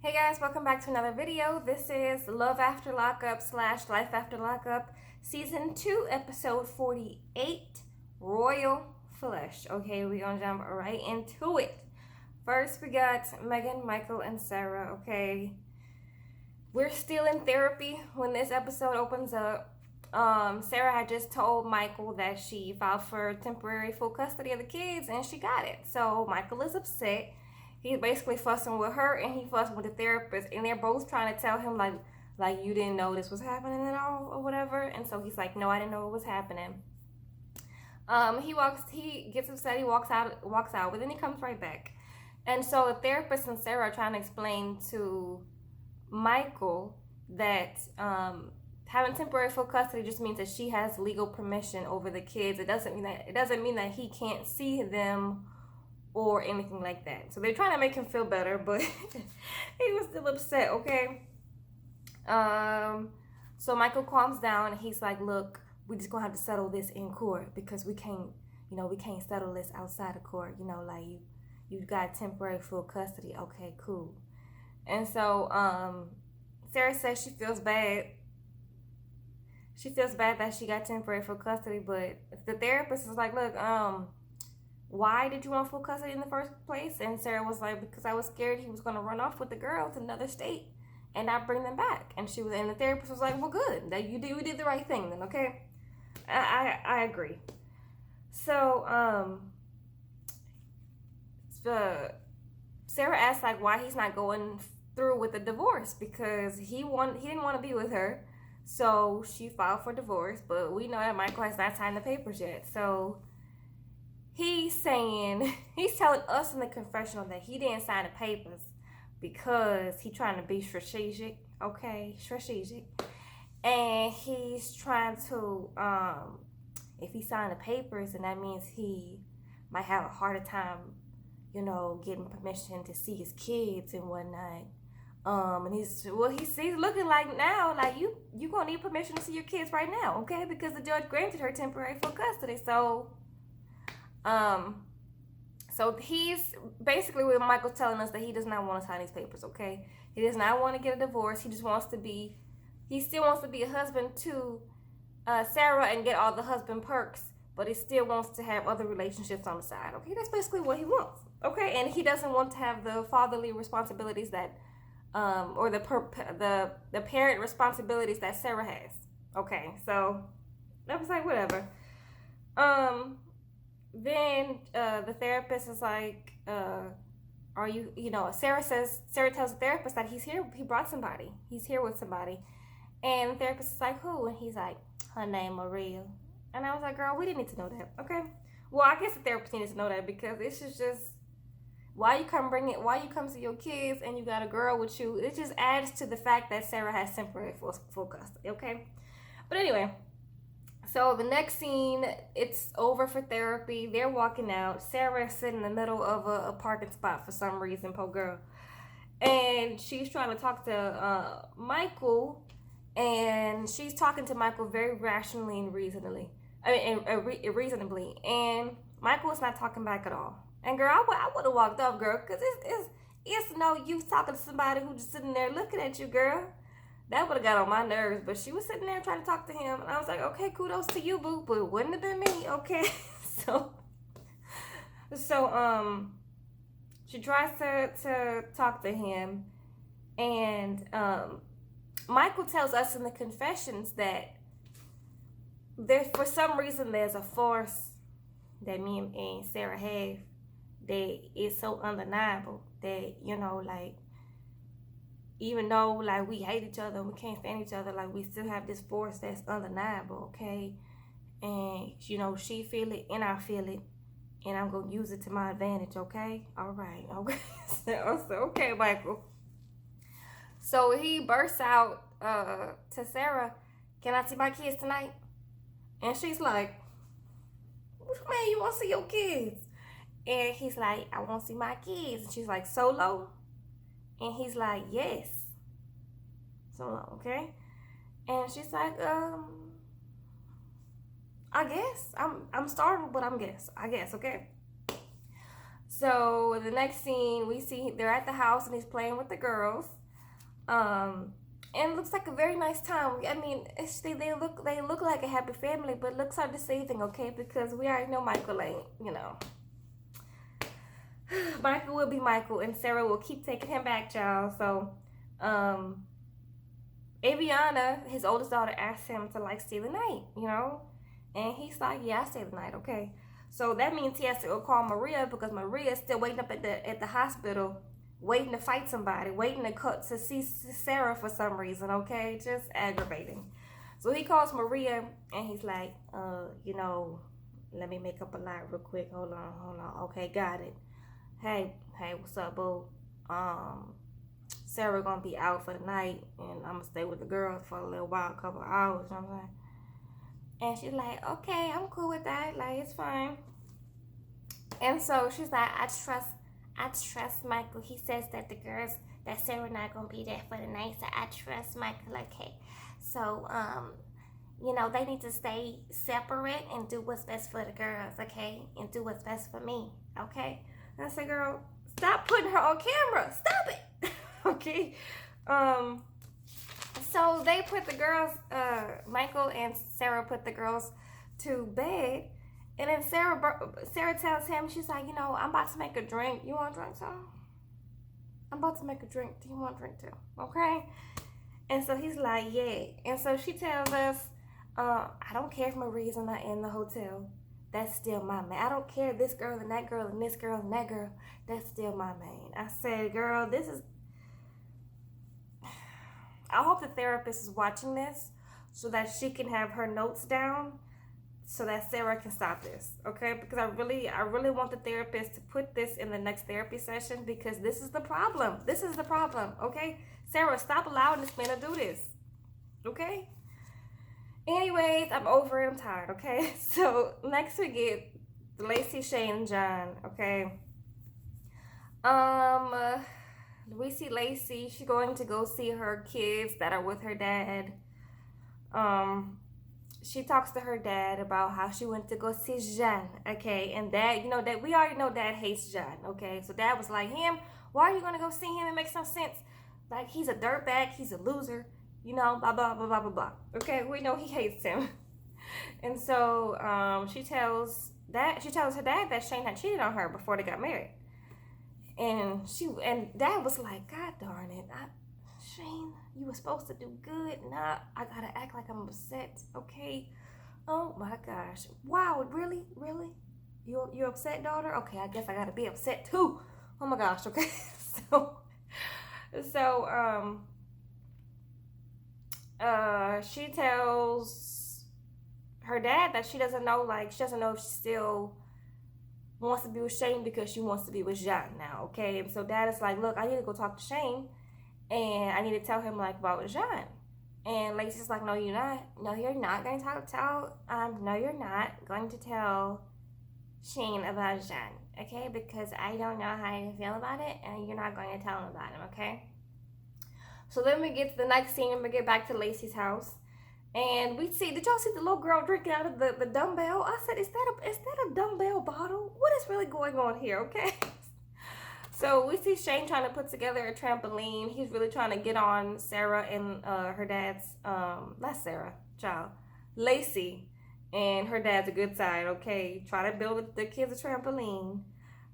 Hey guys, welcome back to another video. This is Love After Lockup / Life After Lockup, Season 2, Episode 48, Royal Flush. Okay, we're gonna jump right into it. First, we got Megan, Michael, and Sarah. Okay, we're still in therapy when this episode opens up. Sarah had just told Michael that she filed for temporary full custody of the kids and she got it. So Michael is upset. He's basically fussing with her and he fussing with the therapist, and they're both trying to tell him like you didn't know this was happening at all or whatever. And so he's like, no, I didn't know it was happening. He gets upset, he walks out, but then he comes right back. And so the therapist and Sarah are trying to explain to Michael that having temporary full custody just means that she has legal permission over the kids. It doesn't mean that he can't see them or anything like that. So they're trying to make him feel better, but he was still upset. Okay. So Michael calms down and he's like, look, we just gonna have to settle this in court because we can't settle this outside of court. Like you got temporary full custody. Okay, cool. And so Sarah says she feels bad. She feels bad that she got temporary full custody, but the therapist is like, look, why did you want full custody in the first place? And Sarah was like, because I was scared he was going to run off with the girls to another state and not bring them back. And the therapist was like, well, good, that you did the right thing then, okay? I agree. So Sarah asked like why he's not going through with the divorce, because he didn't want to be with her. So she filed for divorce, but we know that Michael has not signed the papers yet. So he's telling us in the confessional that he didn't sign the papers because he's trying to be strategic, okay? Strategic. And he's trying to, if he signed the papers, then that means he might have a harder time, getting permission to see his kids and whatnot. And he's looking like now, like you gonna need permission to see your kids right now, okay? Because the judge granted her temporary full custody. So he's basically what Michael's telling us, that he does not want to sign these papers, okay? He does not want to get a divorce. He still wants to be a husband to Sarah and get all the husband perks, but he still wants to have other relationships on the side, okay? That's basically what he wants, okay? And he doesn't want to have the fatherly responsibilities that or the parent responsibilities that Sarah has. Okay, so I was like, whatever. Then the therapist is like, are you, Sarah tells the therapist that he's here, he brought somebody, he's here with somebody. And the therapist is like, who? And he's like, her name Maria. And I was like, girl, we didn't need to know that, okay? Well, I guess the therapist needs to know that, because it's just why you come see your kids and you got a girl with you. It just adds to the fact that Sarah has temporary full custody, okay? But anyway, so the next scene, it's over for therapy. They're walking out. Sarah's sitting in the middle of a parking spot for some reason, poor girl. And she's trying to talk to Michael, and she's talking to Michael very rationally and reasonably. Reasonably. And Michael is not talking back at all. And girl, I would have walked off, girl, because it's no use talking to somebody who's just sitting there looking at you, girl. That would have got on my nerves. But she was sitting there trying to talk to him, and I was like, okay, kudos to you, boo, but it wouldn't have been me, okay? So she tries to talk to him, and Michael tells us in the confessions that for some reason there's a force that me and Sarah have that is so undeniable that, like, even though like we hate each other and we can't stand each other, like we still have this force that's undeniable, okay? And she feel it and I feel it, and I'm gonna use it to my advantage, okay? All right, okay. so okay, Michael. So he bursts out to Sarah, can I see my kids tonight? And she's like, what you mean you want to see your kids? And he's like, I want to see my kids. And she's like, solo? And he's like, yes. Solo, okay? And she's like, I guess. I'm startled, but I guess, okay? So the next scene, we see they're at the house and he's playing with the girls. And it looks like a very nice time. I mean, they look like a happy family, but looks are deceiving, okay? Because we already know Michael ain't, you know. Michael will be Michael, and Sarah will keep taking him back, y'all. So, Aviana, his oldest daughter, asked him to like stay the night, you know, and he's like, "Yeah, I stay the night, okay." So that means he has to go call Maria because Maria is still waiting up at the hospital, waiting to fight somebody, waiting to see Sarah for some reason, okay? Just aggravating. So he calls Maria and he's like, you know, let me make up a lie real quick. Hold on. Okay, got it. Hey, what's up, boo? Sarah gonna be out for the night and I'm gonna stay with the girls for a little while, a couple of hours, you know what I'm saying? And she's like, okay, I'm cool with that. Like, it's fine. And so she's like, I trust Michael. He says that the girls, that Sarah not gonna be there for the night, so I trust Michael. Okay, so you know, they need to stay separate and do what's best for the girls, okay, and do what's best for me, okay. And I said, girl, stop putting her on camera. Stop it, okay. So they put the girls, Michael and Sarah put the girls to bed. And then Sarah tells him, she's like, you know, I'm about to make a drink. You want a drink, son? I'm about to make a drink. Do you want a drink too? Okay? And so he's like, yeah. And so she tells us, I don't care if Marie's not in the hotel. That's still my man. I don't care this girl and that girl and this girl and that girl. That's still my man. I said, girl, this is... I hope the therapist is watching this so that she can have her notes down so that Sarah can stop this, okay? Because I really want the therapist to put this in the next therapy session because this is the problem. This is the problem, okay? Sarah, stop allowing this man to do this, okay? Anyways, I'm over it. I'm tired, okay? So next we get Lacey, Shane, and John, okay? We see Lacey. She's going to go see her kids that are with her dad. She talks to her dad about how she went to go see Jean, okay? And dad, you know, that we already know dad hates Jean, okay? So dad was like, him, why are you gonna go see him? It makes no sense. Like, he's a dirtbag, he's a loser, you know, blah, blah, blah, blah, blah, blah. Okay, we know he hates him. And so she tells her dad that Shane had cheated on her before they got married. And dad was like, God darn it, Shane, you were supposed to do good. Nah, I gotta act like I'm upset, okay? Oh my gosh. Wow, really? You're upset, daughter? Okay, I guess I gotta be upset too. Oh my gosh, okay. So she tells her dad that she doesn't know if she still wants to be with Shane because she wants to be with Jean now, okay? And so dad is like, look, I need to go talk to Shane and I need to tell him like about Jean. And Lacey's like, no, you're not. No, you're not going to no, you're not going to tell Shane about Jean, okay? Because I don't know how you feel about it and you're not going to tell him about him, okay? So then we get to the next scene and we get back to Lacey's house. And we see, did y'all see the little girl drinking out of the dumbbell? I said, is that a dumbbell bottle? What is really going on here, okay? So we see Shane trying to put together a trampoline. He's really trying to get on Sarah and her dad's, not Sarah, child, Lacey and her dad's a good side, okay? Try to build the kids a trampoline.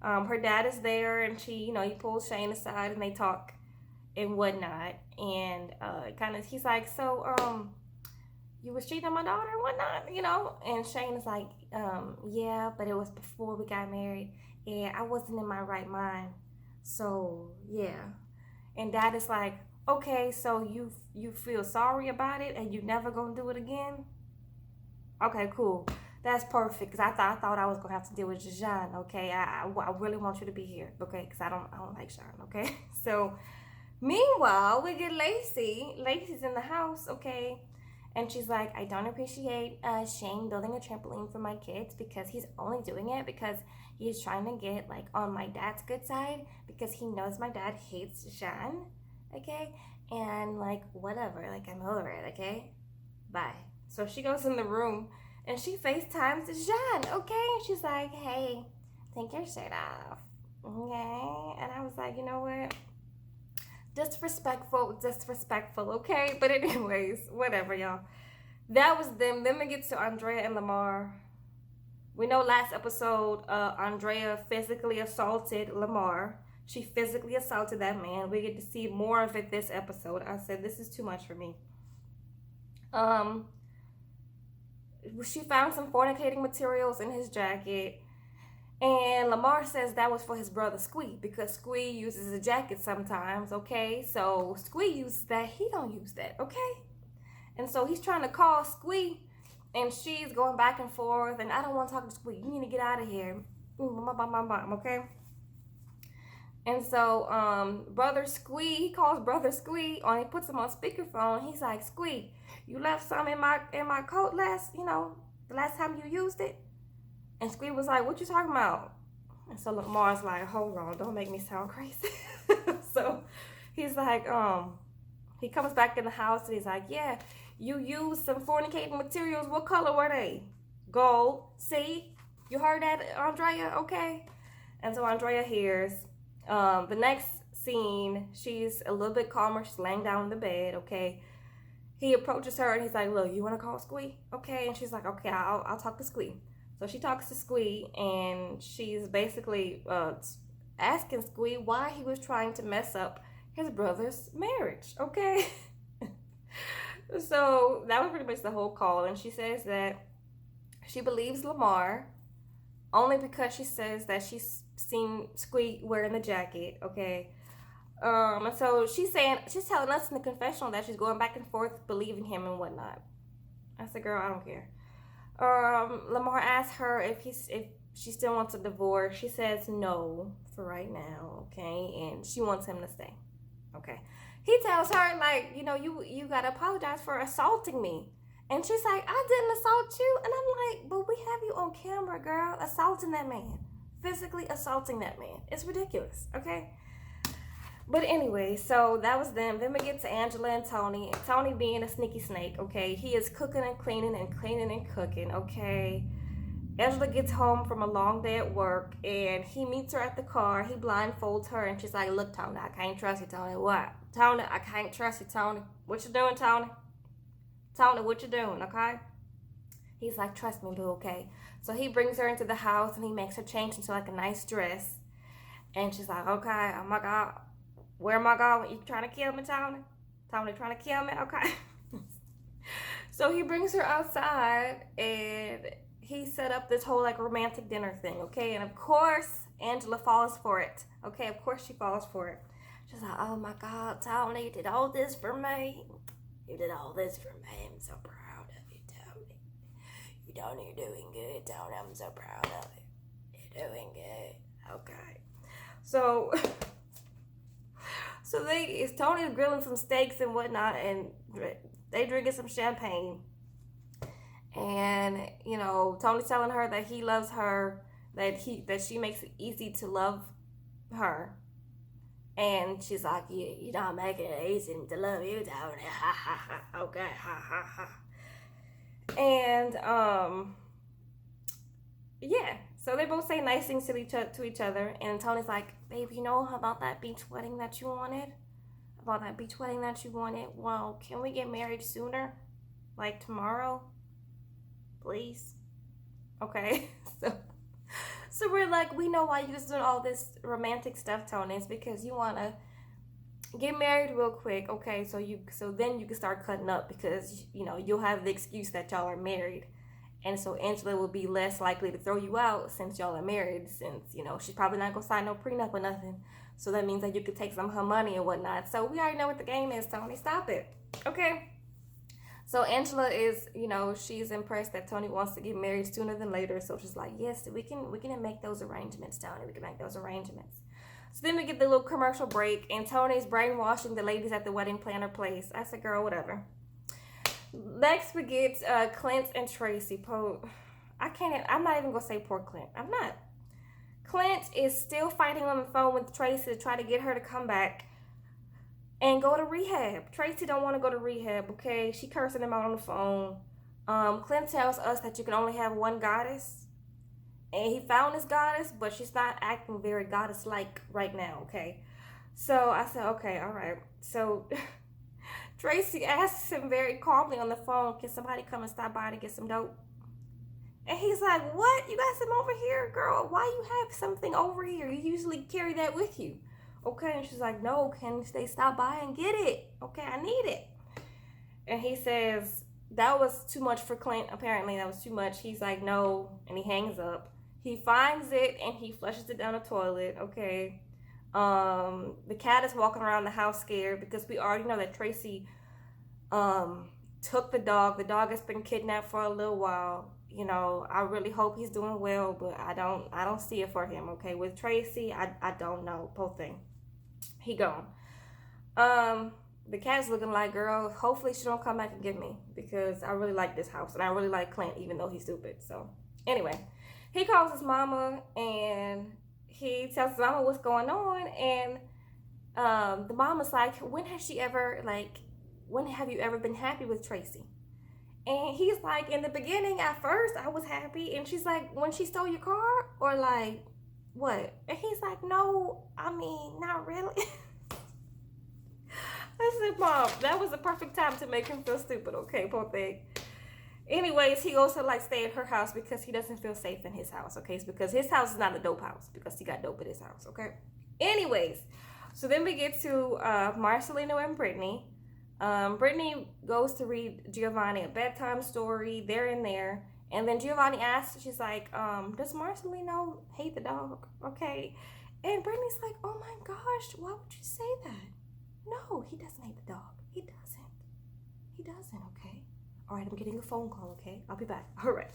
Her dad is there and he pulls Shane aside and they talk and whatnot. And he's like, so, you was cheating on my daughter and whatnot, And Shane is like, yeah, but it was before we got married. And I wasn't in my right mind. So, yeah. And dad is like, okay, so you feel sorry about it and you never gonna do it again? Okay, cool. That's perfect, because I thought I was gonna have to deal with Jean, okay? I really want you to be here, okay? Because I don't like Jean, okay? So, meanwhile, we get Lacey. Lacey's in the house, okay? And she's like, I don't appreciate Shane building a trampoline for my kids because he's only doing it because he's trying to get like on my dad's good side because he knows my dad hates Jean, okay? And like, whatever, like I'm over it, okay? Bye. So she goes in the room and she FaceTimes Jean, okay? And she's like, hey, take your shirt off. Okay. And I was like, you know what? Disrespectful, okay? But anyways, whatever, y'all. That was them. Then we get to Andrea and Lamar. We know last episode, Andrea physically assaulted Lamar. She physically assaulted that man. We get to see more of it this episode. I said, this is too much for me. Um, she found some fornicating materials in his jacket. And Lamar says that was for his brother Squee because Squee uses a jacket sometimes, okay? So Squee uses that. He don't use that, okay? And so he's trying to call Squee, and she's going back and forth, and I don't want to talk to Squee. You need to get out of here. Okay? And so brother Squee, he calls brother Squee, or he puts him on speakerphone. He's like, Squee, you left some in my coat the last time you used it? And Squee was like, what you talking about? And so Lamar's like, hold on, don't make me sound crazy. So he's like, he comes back in the house and he's like, yeah, you used some fornicating materials. What color were they? Gold. See? You heard that, Andrea? Okay. And so Andrea hears. The next scene, she's a little bit calmer. She's laying down in the bed, okay? He approaches her and he's like, look, you want to call Squee? Okay. And she's like, okay, I'll talk to Squee. So she talks to Squee, and she's basically asking Squee why he was trying to mess up his brother's marriage, okay? So that was pretty much the whole call, and she says that she believes Lamar only because she says that she's seen Squee wearing the jacket, okay? And so she's telling us in the confessional that she's going back and forth believing him and whatnot. I said, girl, I don't care. Lamar asks her if she still wants a divorce. She says no for right now, okay, and she wants him to stay, okay. He tells her, like, you gotta apologize for assaulting me, and she's like, I didn't assault you, and I'm like, but we have you on camera, girl, assaulting that man, physically assaulting that man. It's ridiculous, okay. But anyway, so that was them. Then we get to Angela and Tony. Tony being a sneaky snake, okay? He is cooking and cleaning and cleaning and cooking, okay? Angela gets home from a long day at work, and he meets her at the car. He blindfolds her, and she's like, look, Tony, I can't trust you, Tony. What? Tony, I can't trust you, Tony. What you doing, Tony? Tony, what you doing, okay? He's like, trust me, boo, okay? So he brings her into the house, and he makes her change into, like, a nice dress. And she's like, okay, oh, my God. Where am I going? You trying to kill me, Tony? Tony trying to kill me? Okay. So he brings her outside, and he set up this whole, like, romantic dinner thing, okay? And, of course, Angela falls for it, okay? Of course she falls for it. She's like, oh, my God, Tony, you did all this for me. You did all this for me. I'm so proud of you, Tony. You're doing good, Tony. I'm so proud of you. You're doing good. Okay. So... So Tony's grilling some steaks and whatnot, and they drinking some champagne. And Tony's telling her that he loves her, that she makes it easy to love her. And she's like, you don't make it easy to love you, Tony. Ha ha ha. Okay, ha ha ha. And yeah. So they both say nice things to each other, and Tony's like, babe, about that beach wedding that you wanted? Well, can we get married sooner? Like tomorrow? Please? Okay. So we're like, we know why you guys doing all this romantic stuff, Tony. It's because you want to get married real quick, okay? So then you can start cutting up because, you'll have the excuse that y'all are married. And so Angela will be less likely to throw you out since y'all are married, since, she's probably not going to sign no prenup or nothing. So that means that you could take some of her money and whatnot. So we already know what the game is, Tony. Stop it. Okay? So Angela is, she's impressed that Tony wants to get married sooner than later. So she's like, yes, we can make those arrangements, Tony. We can make those arrangements. So then we get the little commercial break, and Tony's brainwashing the ladies at the wedding planner place. I said, girl, whatever. Next, we get Clint and Tracy. I'm not even going to say poor Clint. I'm not. Clint is still fighting on the phone with Tracy to try to get her to come back and go to rehab. Tracy don't want to go to rehab, okay? She cursing him out on the phone. Clint tells us that you can only have one goddess. And he found his goddess, but she's not acting very goddess-like right now, okay? So I said, okay, all right. So Tracy asks him very calmly on the phone, can somebody come and stop by to get some dope? And he's like, what? You got some over here? Girl, why you have something over here? You usually carry that with you. Okay, and she's like, no, can they stop by and get it? Okay, I need it. And he says, that was too much for Clint. Apparently, that was too much. He's like, no, and he hangs up. He finds it, and he flushes it down the toilet, okay? The cat is walking around the house scared because we already know that Tracy took the dog. The dog has been kidnapped for a little while. You know, I really hope he's doing well, but I don't see it for him, okay? With Tracy, I don't know. Poor thing. He gone. The cat's looking like, girl, hopefully she don't come back and get me because I really like this house and I really like Clint, even though he's stupid. So anyway, he calls his mama and he tells his mama what's going on, and the mama's like, when have you ever been happy with Tracy? And he's like, in the beginning, at first, I was happy. And she's like, when she stole your car? Or like, what? And he's like, no, I mean, not really. I said, Mom, that was the perfect time to make him feel stupid, okay, poor thing. Anyways, he goes to like stay at her house because he doesn't feel safe in his house, okay? It's because his house is not a dope house because he got dope at his house, okay? Anyways, so then we get to Marcelino and Brittany. Brittany goes to read Giovanni a bedtime story. They're in there. And then Giovanni asks, she's like, does Marcelino hate the dog? Okay. And Brittany's like, oh my gosh, why would you say that? No, he doesn't hate the dog. He doesn't. He doesn't, okay? All right, I'm getting a phone call, okay? I'll be back. All right.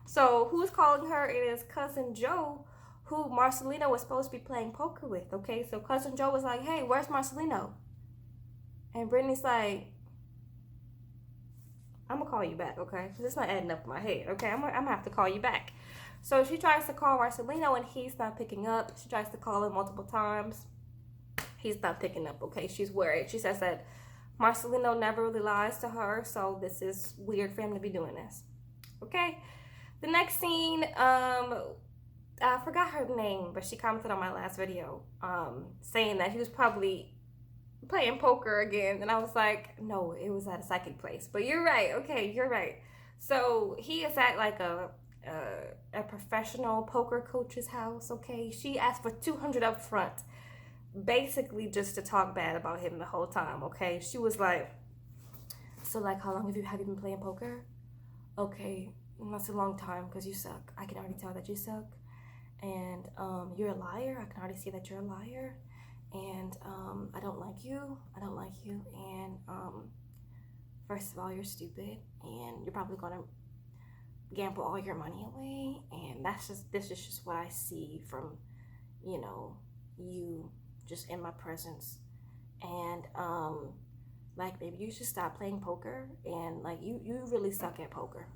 So who's calling her? It is Cousin Joe, who Marcelino was supposed to be playing poker with, okay? So Cousin Joe was like, hey, where's Marcelino? And Brittany's like, I'm going to call you back, okay? Because it's not adding up in my head, okay? I'm going to have to call you back. So she tries to call Marcelino, and he's not picking up. She tries to call him multiple times. He's not picking up, okay? She's worried. She says that Marcelino never really lies to her, so this is weird for him to be doing this, okay? The next scene, I forgot her name, but she commented on my last video saying that he was probably playing poker again, and I was like, no, it was at a psychic place. But you're right, okay, you're right. So he is at like a professional poker coach's house, okay? She asked for $200 up front, basically just to talk bad about him the whole time, okay? She was like, so like, how long have you been playing poker? Okay, that's a long time because you suck. I can already tell that you suck. And you're a liar. I can already see that you're a liar. And I don't like you. And first of all, you're stupid, and you're probably gonna gamble all your money away. And this is just what I see from, you just in my presence. And like, maybe you should stop playing poker. And like, you really suck at poker.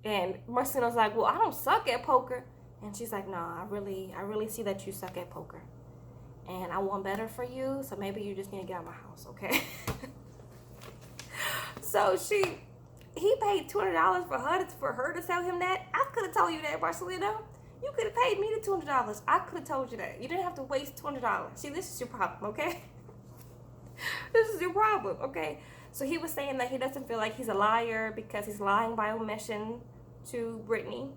And Marcelino's like, well, I don't suck at poker. And she's like, no, I really see that you suck at poker. And I want better for you, so maybe you just need to get out of my house, okay? So he paid $200 for her to tell him that. I could have told you that, Marcelino. You could have paid me the $200. I could have told you that. You didn't have to waste $200. See, this is your problem, okay? This is your problem, okay? So he was saying that he doesn't feel like he's a liar because he's lying by omission to Brittany.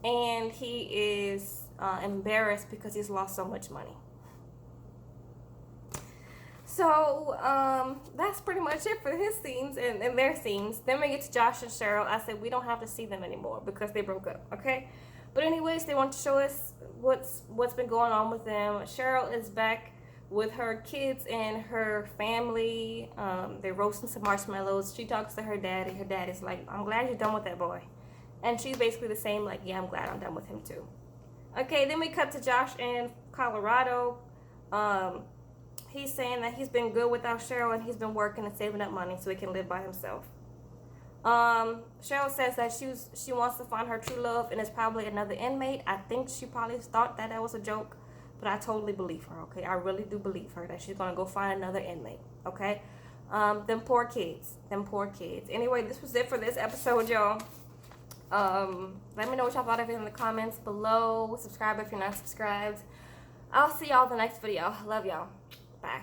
And he is embarrassed because he's lost so much money. So that's pretty much it for his scenes and their scenes. Then we get to Josh and Cheryl. I said we don't have to see them anymore because they broke up, okay? But anyways, they want to show us what's been going on with them. Cheryl is back with her kids and her family. They're roasting some marshmallows. She talks to her daddy. Her daddy's like, I'm glad you're done with that boy. And she's basically the same, like, yeah, I'm glad I'm done with him too. Okay, then we cut to Josh in Colorado. He's saying that he's been good without Cheryl, and he's been working and saving up money so he can live by himself. Cheryl says that she wants to find her true love, and it's probably another inmate. I think she probably thought that was a joke, but I totally believe her, okay? I really do believe her that she's going to go find another inmate, okay? Them poor kids. Anyway, this was it for this episode, y'all. Let me know what y'all thought of it in the comments below. Subscribe if you're not subscribed. I'll see y'all in the next video. Love y'all. Bye.